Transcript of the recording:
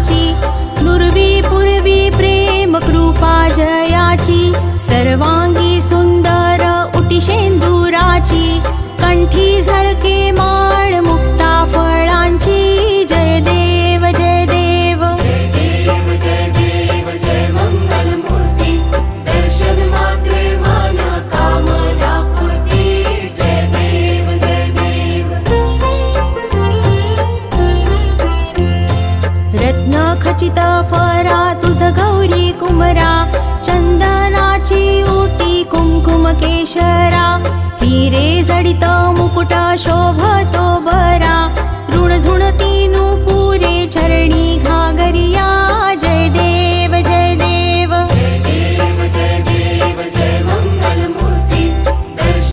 फळाची, दुर्वी पूर्वी प्रेम कृपा जयाची, सर्वांगी सुंदर उटी शेंदुराची, कंठी झळके माळ मुक्ता फळांची, जय देव जय देव जय देव जय देव जय मंगल मूर्ती, दर्शन मात्रे मन कामना पूर्ती, जय देव जय देव। रत्न खचित फरा तुझ गौरी कुमरा, चंदनाची ओटी कुंकुम केशरा, हिरे जडित मुकुट शोभतो बरा, ऋण झुणती नुपुरे चरणी घागरिया,